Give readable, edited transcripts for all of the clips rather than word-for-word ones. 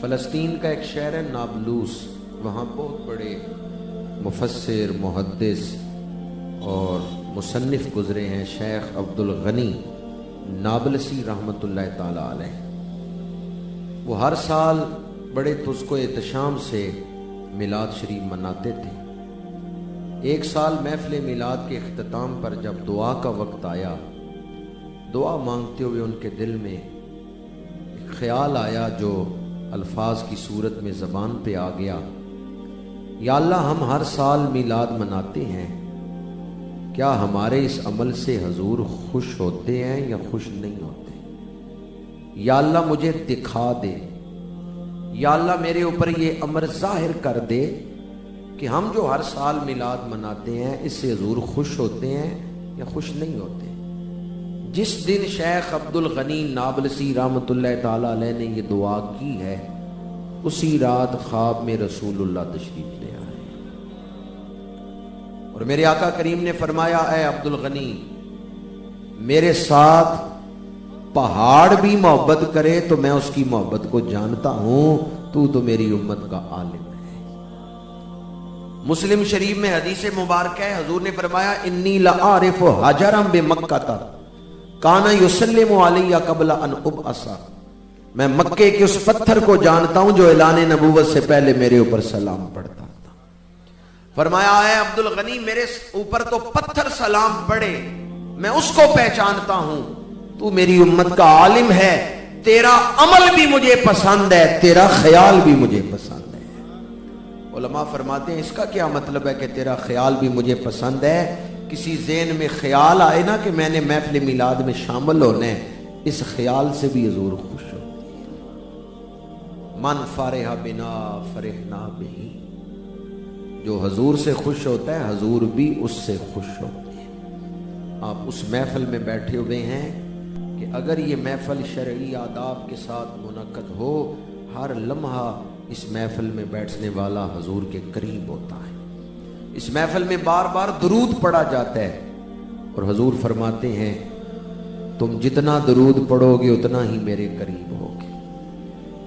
فلسطین کا ایک شہر ہے نابلوس، وہاں بہت بڑے مفسر، محدث اور مصنف گزرے ہیں، شیخ عبدالغنی نابلسی رحمۃ اللہ تعالی علیہ۔ وہ ہر سال بڑے تزک و احتشام سے میلاد شریف مناتے تھے۔ ایک سال محفل میلاد کے اختتام پر جب دعا کا وقت آیا، دعا مانگتے ہوئے ان کے دل میں ایک خیال آیا جو الفاظ کی صورت میں زبان پہ آ گیا، یا اللہ ہم ہر سال میلاد مناتے ہیں، کیا ہمارے اس عمل سے حضور خوش ہوتے ہیں یا خوش نہیں ہوتے؟ یا اللہ مجھے دکھا دے، یا اللہ میرے اوپر یہ امر ظاہر کر دے کہ ہم جو ہر سال میلاد مناتے ہیں اس سے حضور خوش ہوتے ہیں یا خوش نہیں ہوتے۔ جس دن شیخ عبدالغنی نابلسی رحمۃ اللہ تعالی علیہ نے یہ دعا کی ہے، اسی رات خواب میں رسول اللہ تشریف لے آئے اور میرے آقا کریم نے فرمایا، اے عبدالغنی، میرے ساتھ پہاڑ بھی محبت کرے تو میں اس کی محبت کو جانتا ہوں، تو میری امت کا عالم ہے۔ مسلم شریف میں حدیث مبارک ہے، حضور نے فرمایا، انی لعارف حجرا بمکہ کانا یسلم علی قبل ان ابعث، میں مکے کے اس پتھر کو جانتا ہوں جو اعلان نبوت سے پہلے میرے اوپر سلام پڑھتا تھا۔ فرمایا، اے عبدالغنی، میرے اوپر تو پتھر سلام پڑھے، میں اس کو پہچانتا ہوں، تو میری امت کا عالم ہے، تیرا عمل بھی مجھے پسند ہے، تیرا خیال بھی مجھے پسند ہے۔ علماء فرماتے ہیں اس کا کیا مطلب ہے کہ تیرا خیال بھی مجھے پسند ہے؟ کسی ذہن میں خیال آئے نا کہ میں نے محفل میلاد میں شامل ہونا ہے، اس خیال سے بھی حضور خوش ہوتے ہیں۔ من فرح بنا فرحنا بہی، جو حضور سے خوش ہوتا ہے حضور بھی اس سے خوش ہوتے ہیں۔ آپ اس محفل میں بیٹھے ہوئے ہیں کہ اگر یہ محفل شرعی آداب کے ساتھ منعقد ہو، ہر لمحہ اس محفل میں بیٹھنے والا حضور کے قریب ہوتا ہے۔ اس محفل میں بار بار درود پڑھا جاتا ہے اور حضور فرماتے ہیں، تم جتنا درود پڑھو گے اتنا ہی میرے قریب ہوگے۔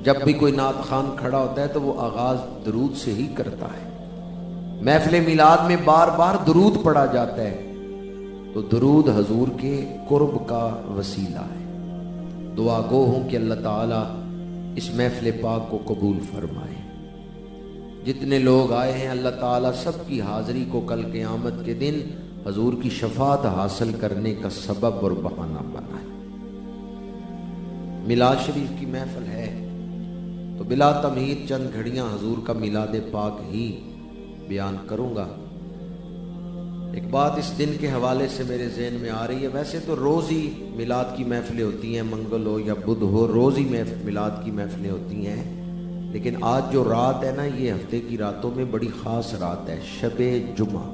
جب بھی کوئی نعت خوان کھڑا ہوتا ہے تو وہ آغاز درود سے ہی کرتا ہے۔ محفل میلاد میں بار بار درود پڑھا جاتا ہے تو درود حضور کے قرب کا وسیلہ ہے۔ دعا گو ہوں کہ اللہ تعالیٰ اس محفل پاک کو قبول فرمائے۔ جتنے لوگ آئے ہیں اللہ تعالیٰ سب کی حاضری کو کل قیامت کے دن حضور کی شفاعت حاصل کرنے کا سبب اور بہانہ بنائے۔ میلاد شریف کی محفل ہے تو بلا تمہید چند گھڑیاں حضور کا میلاد پاک ہی بیان کروں گا۔ ایک بات اس دن کے حوالے سے میرے ذہن میں آ رہی ہے، ویسے تو روز ہی میلاد کی محفلیں ہوتی ہیں، منگل ہو یا بدھ ہو، روز ہی میلاد کی محفلیں ہوتی ہیں، لیکن آج جو رات ہے نا، یہ ہفتے کی راتوں میں بڑی خاص رات ہے، شب جمعہ۔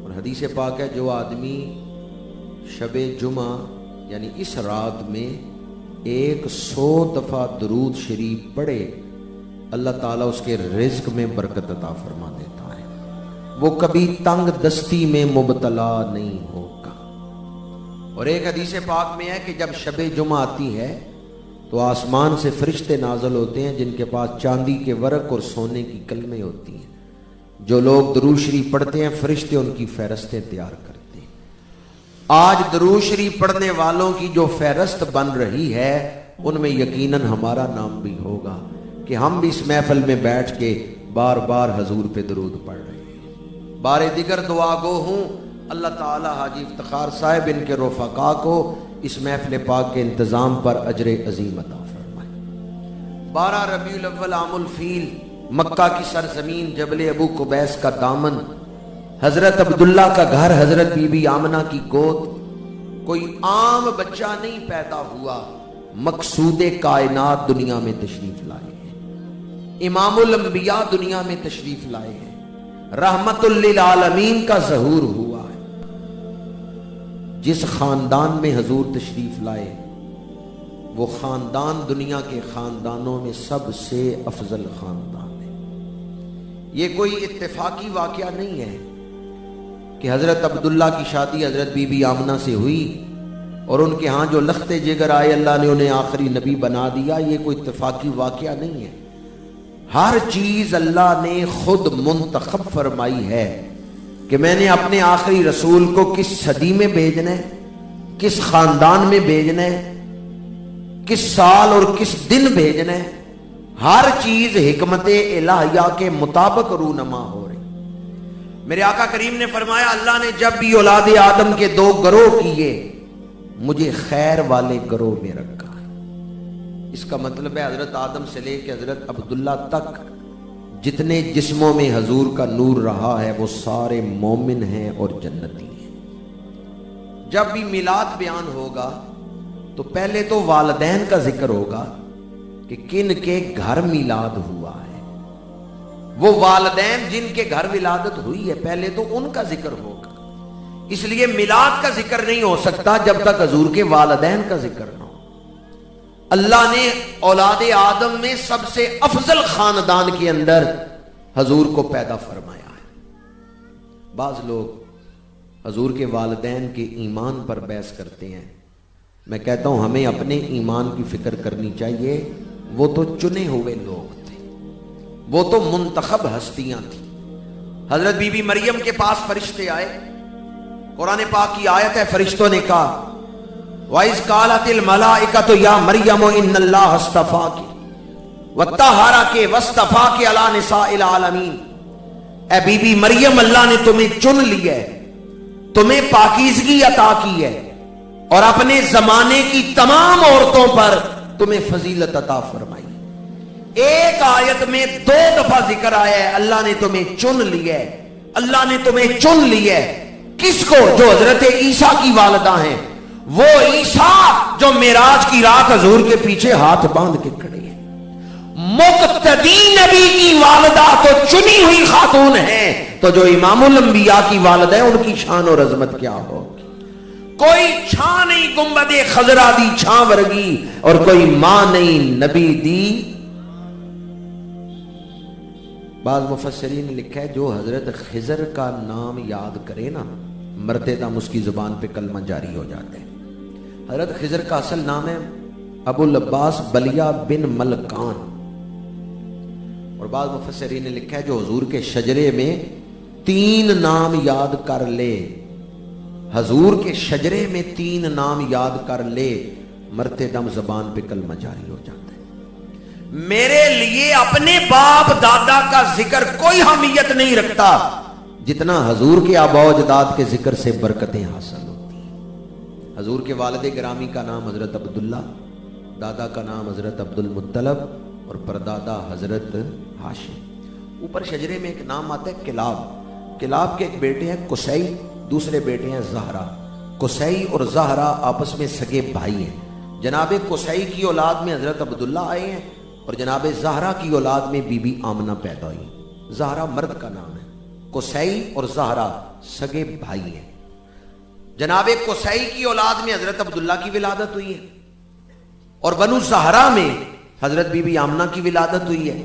اور حدیث پاک ہے، جو آدمی شب جمعہ یعنی اس رات میں 100 دفعہ درود شریف پڑھے، اللہ تعالیٰ اس کے رزق میں برکت عطا فرما دیتا ہے، وہ کبھی تنگ دستی میں مبتلا نہیں ہوگا۔ اور ایک حدیث پاک میں ہے کہ جب شب جمعہ آتی ہے تو آسمان سے فرشتے نازل ہوتے ہیں جن کے پاس چاندی کے ورق اور سونے کی قلمیں ہوتی ہیں۔ جو لوگ درود شریف پڑھتے ہیں فرشتے ان کی فہرستیں تیار کرتے ہیں۔ آج درود شریف پڑھنے والوں کی جو فہرست بن رہی ہے ان میں یقیناً ہمارا نام بھی ہوگا کہ ہم بھی اس محفل میں بیٹھ کے بار بار حضور پہ درود پڑھ رہے ہیں۔ بار دیگر دعا گو ہوں اللہ تعالی حاجی افتخار صاحب ان کے رفقا کو اس محفل پاک کے انتظام پر اجر عظیم عطا فرمائے۔ 12 ربیع الاول عام الفیل، مکہ کی سرزمین، جبل ابو قبیس کا دامن، حضرت عبداللہ کا گھر، حضرت بی بی آمنہ کی گود، کوئی عام بچہ نہیں پیدا ہوا، مقصود کائنات دنیا میں تشریف لائے ہیں، امام الانبیاء دنیا میں تشریف لائے ہیں، رحمت للعالمین کا ظہور ہوا ہے۔ جس خاندان میں حضور تشریف لائے وہ خاندان دنیا کے خاندانوں میں سب سے افضل خاندان ہے۔ یہ کوئی اتفاقی واقعہ نہیں ہے کہ حضرت عبداللہ کی شادی حضرت بی بی آمنہ سے ہوئی اور ان کے ہاں جو لخت جگر آئے اللہ نے انہیں آخری نبی بنا دیا، یہ کوئی اتفاقی واقعہ نہیں ہے۔ ہر چیز اللہ نے خود منتخب فرمائی ہے کہ میں نے اپنے آخری رسول کو کس صدی میں بھیجنا ہے، کس خاندان میں بھیجنا ہے، کس سال اور کس دن بھیجنا ہے۔ ہر چیز حکمت الہیہ کے مطابق رونما ہو رہی۔ میرے آقا کریم نے فرمایا اللہ نے جب بھی اولاد آدم کے دو گروہ کیے، مجھے خیر والے گروہ میں رکھا ہے۔ اس کا مطلب ہے حضرت آدم سے لے کے حضرت عبداللہ تک جتنے جسموں میں حضور کا نور رہا ہے وہ سارے مومن ہیں اور جنتی ہیں۔ جب بھی میلاد بیان ہوگا تو پہلے تو والدین کا ذکر ہوگا کہ کن کے گھر میلاد ہوا ہے۔ وہ والدین جن کے گھر ولادت ہوئی ہے پہلے تو ان کا ذکر ہوگا، اس لیے میلاد کا ذکر نہیں ہو سکتا جب تک حضور کے والدین کا ذکر نہ ہو۔ اللہ نے اولاد آدم میں سب سے افضل خاندان کے اندر حضور کو پیدا فرمایا ہے۔ بعض لوگ حضور کے والدین کے ایمان پر بحث کرتے ہیں، میں کہتا ہوں ہمیں اپنے ایمان کی فکر کرنی چاہیے۔ وہ تو چنے ہوئے لوگ تھے، وہ تو منتخب ہستیاں تھیں۔ حضرت بی بی مریم کے پاس فرشتے آئے، قرآن پاک کی آیت ہے، فرشتوں نے کہا وَإِذْ قَالَتِ الْمَلَائِكَةُ يَا مَرْيَمُ إِنَّ اللَّهَ اصْطَفَاكِ وَطَّهَّرَكِ وَاصْطَفَاكِ عَلَى نِسَاءِ الْعَالَمِينَ۔ اے بی بی مریم، اللہ نے تمہیں چن لیا ہے، تمہیں پاکیزگی عطا کی ہے اور اپنے زمانے کی تمام عورتوں پر تمہیں فضیلت عطا فرمائی۔ ایک آیت میں 2 دفعہ ذکر آیا ہے اللہ نے تمہیں چن لیا ہے، اللہ نے تمہیں چن لیا ہے۔ کس کو؟ جو حضرت عیسیٰ کی والدہ ہیں، وہ عیسیٰ جو معراج کی رات حضور کے پیچھے ہاتھ باندھ کے کھڑے ہیں۔ مقتدی نبی کی والدہ تو چنی ہوئی خاتون ہیں، تو جو امام الانبیاء کی والدہ ہیں ان کی شان اور عظمت کیا ہوگی؟ کوئی چھاں نہیں گنبد خضرا دی چھاں ورگی، اور کوئی ماں نہیں نبی دی۔ بعض مفسرین نے لکھا ہے جو حضرت خضر کا نام یاد کرے نا مرتے دم اس کی زبان پہ کلمہ جاری ہو جاتے ہیں۔ حضرت خضر کا اصل نام ہے ابو العباس بلیہ بن ملکان، اور بعض مفسرین نے لکھا ہے جو حضور کے شجرے میں 3 نام یاد کر لے، حضور کے شجرے میں 3 نام یاد کر لے، مرتے دم زبان پہ کلمہ جاری ہو جاتا ہے۔ میرے لیے اپنے باپ دادا کا ذکر کوئی اہمیت نہیں رکھتا جتنا حضور کے آباء و اجداد کے ذکر سے برکتیں حاصل ہوتی ہیں۔ حضور کے والد گرامی کا نام حضرت عبداللہ، دادا کا نام حضرت عبد المطلب اور پردادا حضرت ہاشم۔ اوپر شجرے میں ایک نام آتا ہے کلاب۔ کلاب کے ایک بیٹے ہیں قصی، دوسرے بیٹے ہیں زہرا۔ قصی اور زہرا آپس میں سگے بھائی ہیں۔ جناب قصی کی اولاد میں حضرت عبداللہ آئے ہیں اور جناب زہرا کی اولاد میں بی بی آمنہ پیدا ہوئی۔ زہرا مرد کا نام ہے، قصی اور زہرا سگے بھائی ہیں۔ جناب قصی کی اولاد میں حضرت عبداللہ کی ولادت ہوئی ہے اور بنو زہرا میں حضرت بی بی آمنہ کی ولادت ہوئی ہے۔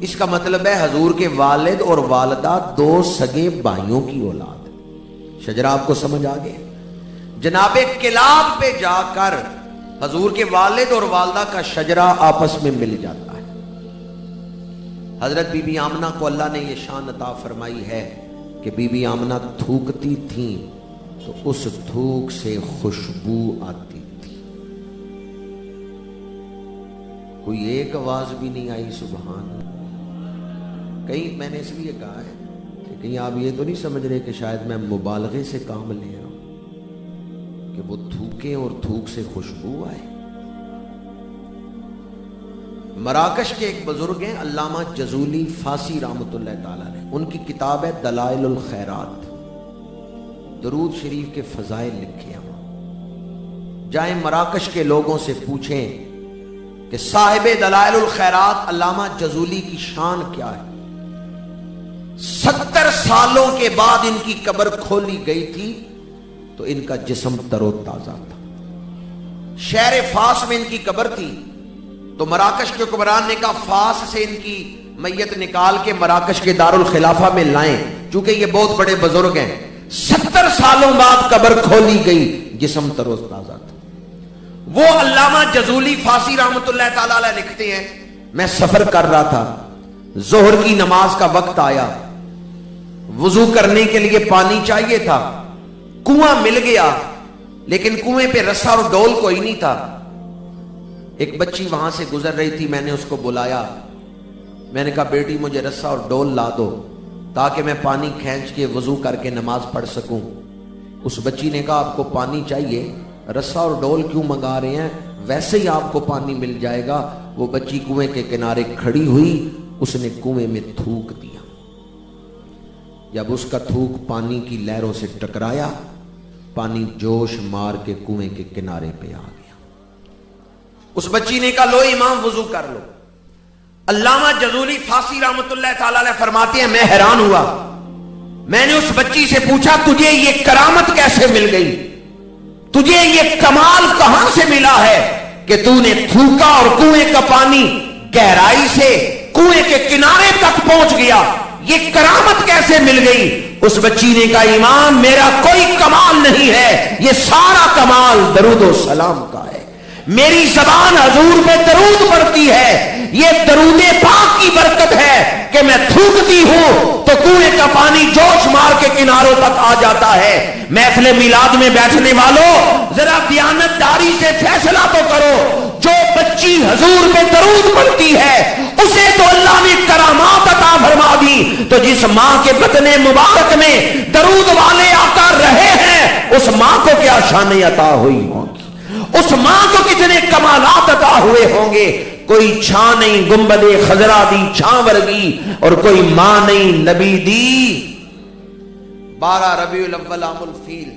اس کا مطلب ہے حضور کے والد اور والدہ 2 سگے بھائیوں کی اولاد۔ شجرہ آپ کو سمجھ آ گئے؟ جناب کلاب پہ جا کر حضور کے والد اور والدہ کا شجرہ آپس میں مل جاتا ہے۔ حضرت بی بی آمنہ کو اللہ نے یہ شان عطا فرمائی ہے کہ بی بی آمنہ تھوکتی تھیں تو اس تھوک سے خوشبو آتی تھی، کوئی ایک آواز بھی نہیں آئی سبحان اللہ۔ کہیں میں نے اس لیے کہا ہے کہ کہیں آپ یہ تو نہیں سمجھ رہے کہ شاید میں مبالغے سے کام لے رہا ہوں کہ وہ تھوکیں اور تھوک سے خوشبو آئے۔ مراکش کے ایک بزرگ ہیں علامہ جزولی فاسی رحمۃ اللہ تعالی علیہ، ان کی کتاب ہے دلائل الخیرات، درود شریف کے فضائل لکھے ہیں۔ جائیں مراکش کے لوگوں سے پوچھیں کہ صاحب دلائل الخیرات علامہ جزولی کی شان کیا ہے۔ 70 سالوں کے بعد ان کی قبر کھولی گئی تھی تو ان کا جسم تر و تازہ تھا۔ شہر فاس میں ان کی قبر تھی تو مراکش کے حکمران نے کہا فاس سے ان کی میت نکال کے مراکش کے دارالخلافہ میں لائیں، چونکہ یہ بہت بڑے بزرگ ہیں۔ 70 سالوں بعد قبر کھولی گئی، جسم تر و تازہ تھا۔ وہ علامہ جزولی فاسی رحمت اللہ تعالی علیہ لکھتے ہیں، میں سفر کر رہا تھا، ظہر کی نماز کا وقت آیا، وضو کرنے کے لیے پانی چاہیے تھا، کنواں مل گیا لیکن کنویں پہ رسا اور ڈول کوئی نہیں تھا۔ ایک بچی وہاں سے گزر رہی تھی، میں نے اس کو بلایا، میں نے کہا بیٹی مجھے رسا اور ڈول لا دو تاکہ میں پانی کھینچ کے وضو کر کے نماز پڑھ سکوں۔ اس بچی نے کہا آپ کو پانی چاہیے، رسا اور ڈول کیوں منگا رہے ہیں، ویسے ہی آپ کو پانی مل جائے گا۔ وہ بچی کنویں کے کنارے کھڑی ہوئی، اس نے کنویں میں تھوک دیا۔ جب اس کا تھوک پانی کی لہروں سے ٹکرایا، پانی جوش مار کے کنویں کے کنارے پہ آ گیا۔ اس بچی نے کہا لو امام وضو کر لو۔ علامہ جزولی فاسی رحمت اللہ تعالی علیہ فرماتے ہیں میں حیران ہوا، میں نے اس بچی سے پوچھا تجھے یہ کرامت کیسے مل گئی، تجھے یہ کمال کہاں سے ملا ہے کہ تو نے تھوکا اور کنویں کا پانی گہرائی سے کنویں کے کنارے تک پہنچ گیا، یہ کرامت کیسے مل گئی؟ اس بچی نے کہا امام میرا کوئی کمال نہیں ہے، یہ سارا کمال درود و سلام کا ہے، میری زبان حضور پہ درود پڑتی ہے، یہ درود پاک کی برکت ہے کہ میں تھوکتی ہوں تو کنویں کا پانی جوش مار کے کناروں تک آ جاتا ہے۔ محفل میلاد میں بیٹھنے والوں ذرا دیانت داری سے فیصلہ تو کرو، جو بچی حضور پہ درود پڑتی ہے اسے تو اللہ نے کرامات عطا فرما دی، تو جس ماں کے بطن مبارک میں درود والے آقا رہے ہیں اس ماں کو کیا شانیں عطا ہوئی ہوں گی، اس ماں کو کتنے کمالات عطا ہوئے ہوں گے۔ کوئی چھاں نہیں گنبد خضرا دی چھاں ورگی، اور کوئی ماں نہیں نبی دی 12 ربیع الاول عام الفیل۔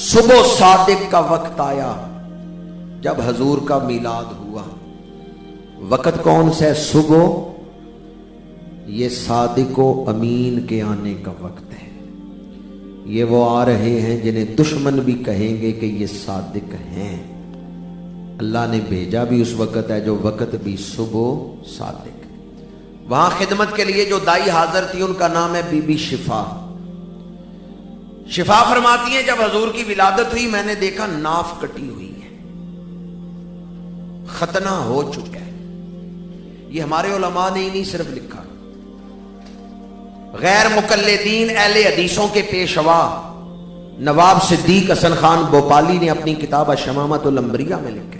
صبح صادق کا وقت آیا جب حضور کا میلاد ہوا۔ وقت کون سا ہے؟ صبح، یہ صادق و امین کے آنے کا وقت ہے۔ یہ وہ آ رہے ہیں جنہیں دشمن بھی کہیں گے کہ یہ صادق ہیں۔ اللہ نے بھیجا بھی اس وقت ہے جو وقت بھی صبح صادق۔ وہاں خدمت کے لیے جو دائی حاضر تھی ان کا نام ہے بی بی شفا۔ شفا فرماتی ہیں جب حضور کی ولادت ہوئی میں نے دیکھا ناف کٹی ہوئی ہے، ختنہ ہو چکا ہے۔ یہ ہمارے علماء نے ہی نہیں صرف لکھا، غیر مقلدین اہل حدیثوں کے پیشوا نواب صدیق حسن خان بھوپالی نے اپنی کتاب شمامت الانبیاء میں لکھا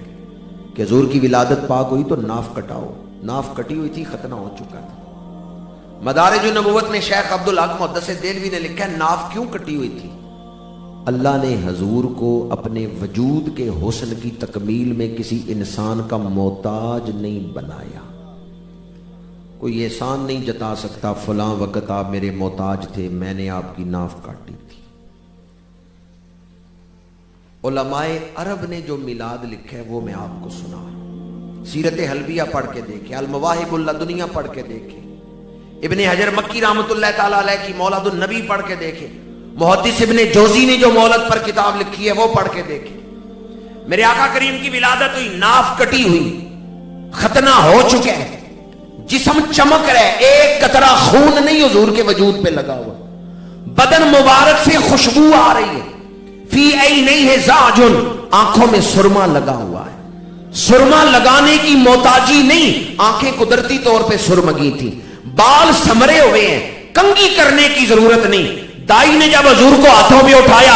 کہ حضور کی ولادت پاک ہوئی تو ناف کٹاؤ۔ ناف کٹی ہوئی تھی، ختنہ ہو چکا تھا۔ مدارج النبوت میں شیخ عبدالحق محدث دہلوی نے لکھا ہے ناف کیوں کٹی ہوئی تھی؟ اللہ نے حضور کو اپنے وجود کے حسن کی تکمیل میں کسی انسان کا محتاج نہیں بنایا۔ کوئی احسان نہیں جتا سکتا فلاں وقت آپ میرے محتاج تھے، میں نے آپ کی ناف کاٹی تھی۔ علماء عرب نے جو میلاد لکھا ہے وہ میں آپ کو سنا، سیرت حلبیہ پڑھ کے دیکھیں، المواہب اللدنیہ پڑھ کے دیکھیں، ابن حجر مکی رحمت اللہ تعالی علیہ کی مولد النبی پڑھ کے دیکھیں، محدث ابن جوزی نے جو مولد پر کتاب لکھی ہے وہ پڑھ کے دیکھیں۔ میرے آقا کریم کی ولادت ہوئی، ناف کٹی ہوئی، ختنہ ہو چکے ہیں، جسم چمک رہے، ایک قطرہ خون نہیں حضور کے وجود پہ لگا ہوا، بدن مبارک سے خوشبو آ رہی ہے، فی عینیہ زاجن، آنکھوں میں سرما لگا ہوا ہے۔ سرما لگانے کی محتاجی نہیں، آنکھیں قدرتی طور پہ سرمگی تھی، بال سمرے ہوئے ہیں، کنگھی کرنے کی ضرورت نہیں۔ دائی نے جب حضور کو ہاتھوں میں اٹھایا،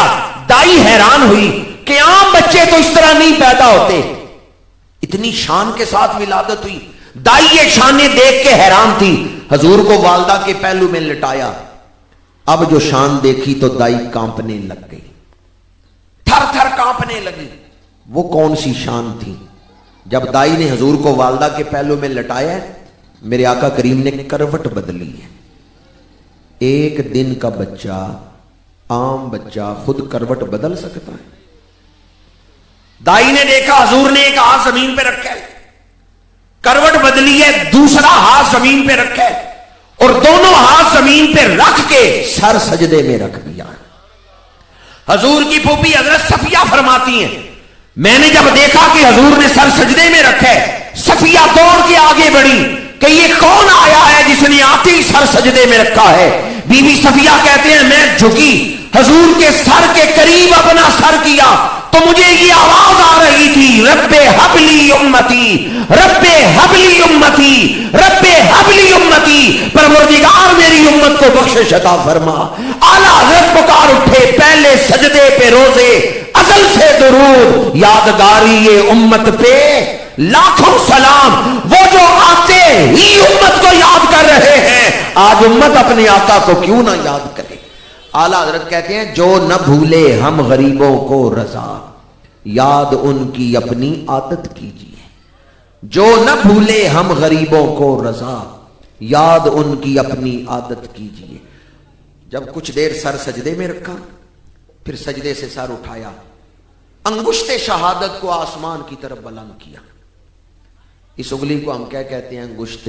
دائی حیران ہوئی کہ عام بچے تو اس طرح نہیں پیدا ہوتے، اتنی شان کے ساتھ ولادت ہوئی۔ دائی یہ شانیں دیکھ کے حیران تھی، حضور کو والدہ کے پہلو میں لٹایا، اب جو شان دیکھی تو دائی کانپنے لگ گئی، تھر تھر کانپنے لگی۔ وہ کون سی شان تھی؟ جب دائی نے حضور کو والدہ کے پہلو میں لٹایا، میرے آقا کریم نے کروٹ بدلی ہے۔ ایک دن کا بچہ، عام بچہ خود کروٹ بدل سکتا ہے؟ دائی نے دیکھا حضور نے ایک ہاتھ زمین پہ رکھا ہے، کروٹ بدلی ہے، دوسرا ہاتھ زمین پہ رکھا ہے، اور دونوں ہاتھ زمین پہ رکھ کے سر سجدے میں رکھ دیا۔ حضور کی پھوپھی حضرت صفیہ فرماتی ہیں میں نے جب دیکھا کہ حضور نے سر سجدے میں رکھا ہے، صفیہ دوڑ کے آگے بڑھی کہ یہ کون آیا ہے جس نے آتے ہی سر سجدے میں رکھا ہے؟ بی بی صفیہ کہتے ہیں میں جھکی، حضور کے سر کے قریب اپنا سر کیا، تو مجھے یہ آواز آ رہی تھی رب حبلی امتی، رب حبلی امتی، رب حبلی امتی، پروردگار میری امت کو بخشش عطا فرما۔ اعلیٰ حضرت پکار اٹھے پہلے سجدے پہ روزے ازل سے درود، یادگاری یہ امت پہ لاکھوں سلام۔ وہ جو آتے ہی امت کو یاد کر رہے ہیں، آج امت اپنے آقا کو کیوں نہ یاد کرے۔ اعلیٰ حضرت کہتے ہیں جو نہ بھولے ہم غریبوں کو رضا، یاد ان کی اپنی عادت کیجیے۔ جو نہ بھولے ہم غریبوں کو رضا، یاد ان کی اپنی عادت کیجیے۔ جب کچھ دیر سر سجدے میں رکھا، پھر سجدے سے سر اٹھایا، انگشت شہادت کو آسمان کی طرف بلند کیا۔ اس انگلی کو ہم کیا کہتے ہیں؟ انگشت،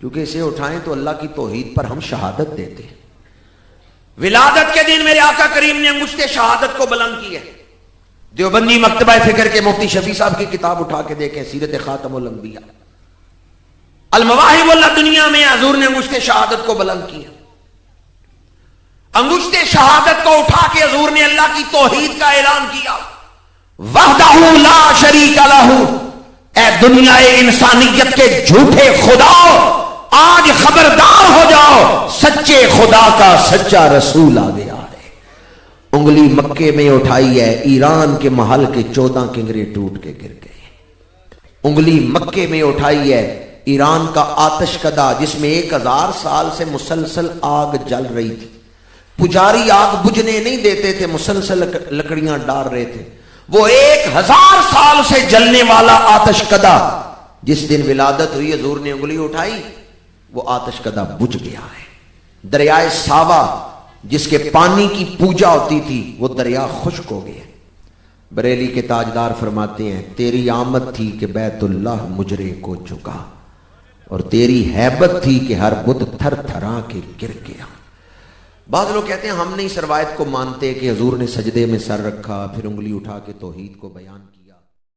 کیونکہ اسے اٹھائیں تو اللہ کی توحید پر ہم شہادت دیتے ہیں۔ ولادت کے دن میرے آقا کریم نے انگشت شہادت کو بلند کی ہے۔ دیوبندی مکتبہ فکر کے مفتی شفیع صاحب کی کتاب اٹھا کے دیکھیں، سیرت خاتم الانبیاء المواہب الدنیا میں حضور نے انگشت شہادت کو بلند کیا۔ انگشت شہادت کو اٹھا کے حضور نے اللہ کی توحید کا اعلان کیا، وحدہ لا شریک لہ۔ اے دنیا انسانیت کے جھوٹے خدا، آج خبردار ہو جاؤ، سچے خدا کا سچا رسول آ گیا ہے۔ انگلی مکے میں اٹھائی ہے، ایران کے محل کے 14 کنگرے ٹوٹ کے گر گئے۔ انگلی مکے میں اٹھائی ہے، ایران کا آتش کدہ جس میں 1000 سال سے مسلسل آگ جل رہی تھی، پجاری آگ بجھنے نہیں دیتے تھے، مسلسل لکڑیاں ڈال رہے تھے، وہ 1000 سال سے جلنے والا آتش کدہ جس دن ولادت ہوئی حضور نے انگلی اٹھائی، وہ آتش کدہ بجھ گیا ہے۔ دریائے ساوا جس کے پانی کی پوجا ہوتی تھی، وہ دریا خشک ہو گیا۔ بریلی کے تاجدار فرماتے ہیں تیری آمد تھی کہ بیت اللہ مجرے کو جھکا، اور تیری ہیبت تھی کہ ہر بت تھر تھرا کے گر گیا۔ بعض لوگ کہتے ہیں ہم نہیں اس روایت کو مانتے کہ حضور نے سجدے میں سر رکھا پھر انگلی اٹھا کے توحید کو بیان کیا۔